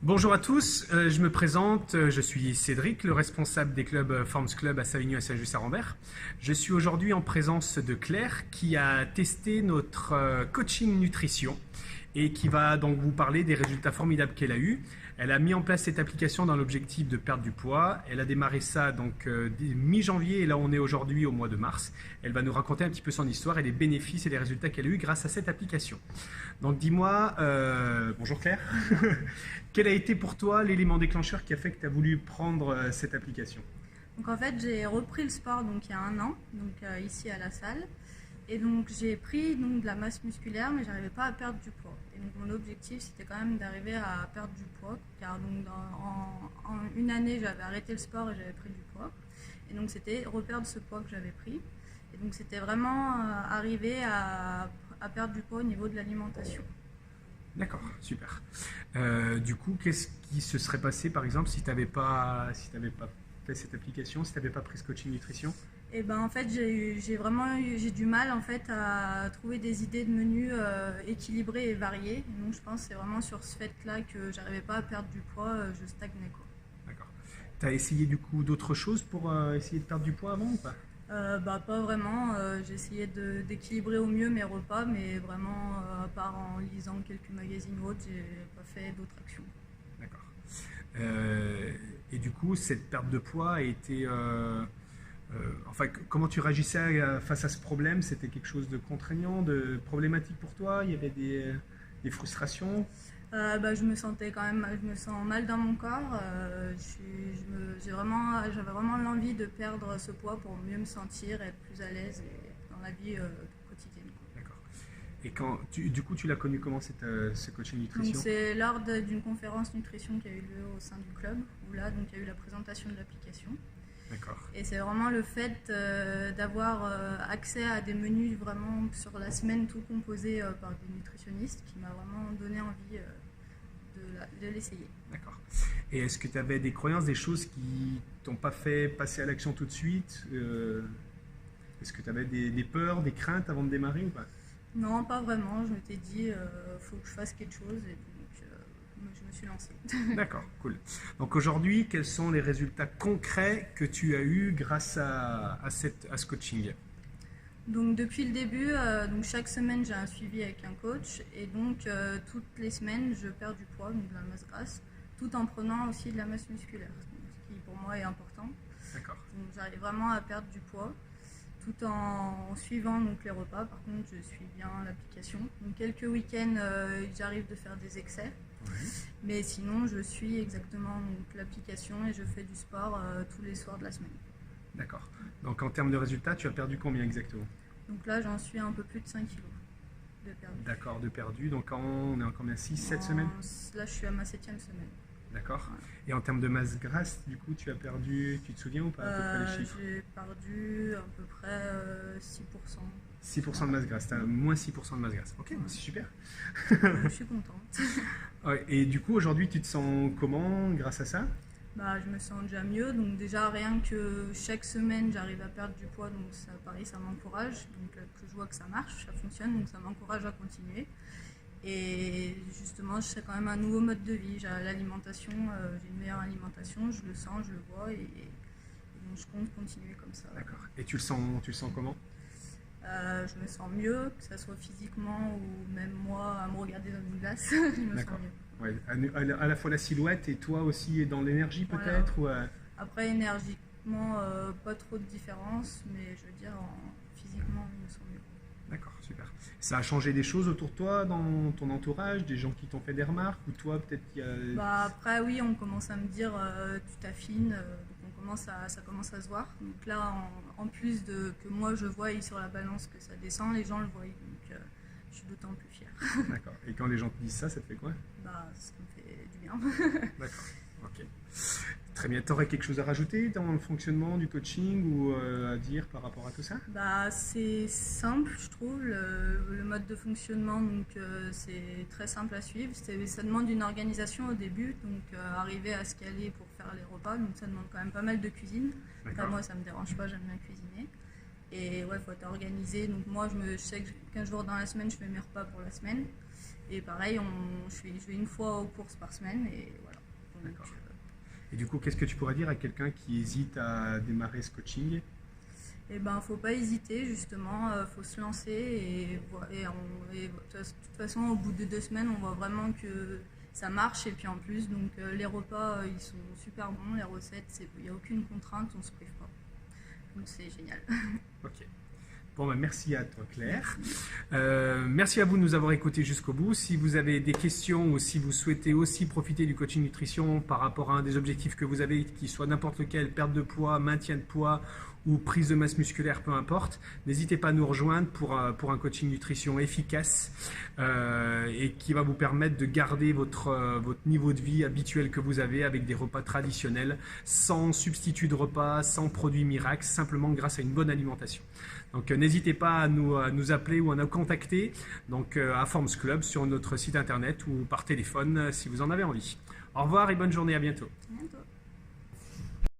Bonjour à tous, je me présente, je suis Cédric, le responsable des clubs Forms Club à Savigny et Saint-Just-à-Rambert. Je suis aujourd'hui en présence de Claire qui a testé notre coaching nutrition et qui va donc vous parler des résultats formidables qu'elle a eus. Elle a mis en place cette application dans l'objectif de perdre du poids. Elle a démarré ça donc mi-janvier et là on est aujourd'hui au mois de mars. Elle va nous raconter un petit peu son histoire et les bénéfices et les résultats qu'elle a eus grâce à cette application. Donc dis-moi, bonjour Claire, quel a été pour toi l'élément déclencheur qui a fait que tu as voulu prendre cette application? Donc en fait, j'ai repris le sport donc il y a un an, donc ici à la salle. Et donc j'ai pris donc de la masse musculaire, mais j'arrivais pas à perdre du poids. Et donc mon objectif c'était quand même d'arriver à perdre du poids, car donc en une année j'avais arrêté le sport et j'avais pris du poids. Et donc c'était reperdre ce poids que j'avais pris. Et donc c'était vraiment arriver à perdre du poids au niveau de l'alimentation. D'accord, super. Du coup, qu'est-ce qui se serait passé par exemple si tu n'avais pas fait cette application, si tu n'avais pas pris ce coaching nutrition? Et ben en fait j'ai du mal en fait à trouver des idées de menus équilibrés et variés. Et donc je pense que c'est vraiment sur ce fait-là que j'arrivais pas à perdre du poids, je stagnais quoi. D'accord. Tu as essayé du coup d'autres choses pour essayer de perdre du poids avant ou pas? Bah pas vraiment, j'ai essayé d'équilibrer au mieux mes repas, mais vraiment à part en lisant quelques magazines ou autres, j'ai pas fait d'autres actions. D'accord. Et du coup, cette perte de poids a été... enfin, comment tu réagissais face à ce problème? C'était quelque chose de contraignant, de problématique pour toi? Il y avait des frustrations? Je me sentais quand même, je me sens mal dans mon corps. J'avais vraiment l'envie de perdre ce poids pour mieux me sentir, être plus à l'aise dans la vie quotidienne. D'accord. Et du coup, tu l'as connu comment ce coaching Donc nutrition? c'est lors d'une conférence nutrition qui a eu lieu au sein du club, où là donc il y a eu la présentation de l'application. D'accord. Et c'est vraiment le fait d'avoir accès à des menus vraiment sur la semaine tout composés par des nutritionnistes qui m'a vraiment donné envie de l'essayer. D'accord. Et est-ce que tu avais des croyances, des choses qui t'ont pas fait passer à l'action tout de suite? Est-ce que tu avais des peurs, des craintes avant de démarrer ou pas? Non, pas vraiment. Je m'étais dit, faut que je fasse quelque chose et donc je me suis lancée. D'accord, cool. Donc aujourd'hui, quels sont les résultats concrets que tu as eus grâce à ce coaching? Donc depuis le début, donc chaque semaine j'ai un suivi avec un coach et donc toutes les semaines je perds du poids, donc de la masse grasse, tout en prenant aussi de la masse musculaire, ce qui pour moi est important. D'accord. Donc j'arrive vraiment à perdre du poids tout en suivant donc les repas. Par contre, je suis bien l'application. Donc quelques week-ends, j'arrive de faire des excès, Ouais. mais sinon je suis exactement l'application et je fais du sport tous les soirs de la semaine. D'accord. Donc en termes de résultats, tu as perdu combien exactement? Donc là, j'en suis à un peu plus de 5 kilos de perdu. D'accord, de perdu. Donc on est en combien? 6, 7 semaines? Là, je suis à ma 7e semaine. D'accord. Voilà. Et en termes de masse grasse, du coup, tu as perdu, tu te souviens ou pas à peu près les chiffres? J'ai perdu à peu près 6%. 6% de masse grasse, tu as moins 6% de masse grasse. Ok, Ouais. c'est super. Je suis contente. Ouais, et du coup, aujourd'hui, tu te sens comment grâce à ça? Je me sens déjà mieux. Donc déjà, rien que chaque semaine, j'arrive à perdre du poids. Donc ça, pareil, ça m'encourage. Donc que je vois que ça marche, ça fonctionne. Donc ça m'encourage à continuer. Et justement, c'est quand même un nouveau mode de vie. J'ai l'alimentation, j'ai une meilleure alimentation. Je le sens, je le vois. Et donc je compte continuer comme ça. D'accord. Et tu le sens comment? Je me sens mieux, que ce soit physiquement ou même moi à me regarder dans une glace, je me sens D'accord. mieux. Ouais, à la fois la silhouette et toi aussi dans l'énergie Voilà. peut-être ou, Après, énergiquement, pas trop de différence, mais je veux dire, physiquement, je me sens mieux. D'accord, super. Ça a changé des choses autour de toi, dans ton entourage, des gens qui t'ont fait des remarques ou toi peut-être qu'il y a... Après, oui, on commence à me dire, tu t'affines, donc ça commence à se voir. Donc là, en plus de que moi je vois sur la balance que ça descend, les gens le voient, donc je suis d'autant plus fière. D'accord. Et quand les gens te disent ça, ça te fait quoi? Ça me fait du bien. D'accord. Ok. Très bien. Tu aurais quelque chose à rajouter dans le fonctionnement du coaching ou à dire par rapport à tout ça? C'est simple, je trouve, le mode de fonctionnement, donc c'est très simple à suivre. Ça demande une organisation au début, donc arriver à se caler pour faire les repas, donc ça demande quand même pas mal de cuisine. Enfin, D'accord. moi, ça me dérange pas, j'aime bien cuisiner. Et ouais, faut être organisé. Donc moi, je sais que 15 jours dans la semaine, je fais mes repas pour la semaine. Et pareil, je vais une fois aux courses par semaine et voilà. Donc, D'accord. Et du coup, qu'est-ce que tu pourrais dire à quelqu'un qui hésite à démarrer ce coaching? eh ben, faut pas hésiter justement, faut se lancer et de toute façon, au bout de 2 semaines, on voit vraiment que ça marche et puis en plus, donc les repas, ils sont super bons, les recettes, il n'y a aucune contrainte, on se prive pas. Donc c'est génial. Ok. Bon, bah, merci à toi Claire. Merci à vous de nous avoir écoutés jusqu'au bout. Si vous avez des questions ou si vous souhaitez aussi profiter du coaching nutrition par rapport à un des objectifs que vous avez, qu'il soit n'importe lequel, perte de poids, maintien de poids ou prise de masse musculaire, peu importe, n'hésitez pas à nous rejoindre pour un coaching nutrition efficace et qui va vous permettre de garder votre niveau de vie habituel que vous avez avec des repas traditionnels, sans substitut de repas, sans produits miracles, simplement grâce à une bonne alimentation. Donc n'hésitez pas à nous appeler ou à nous contacter donc, à Forms Club sur notre site internet ou par téléphone si vous en avez envie. Au revoir et bonne journée, à bientôt. À bientôt.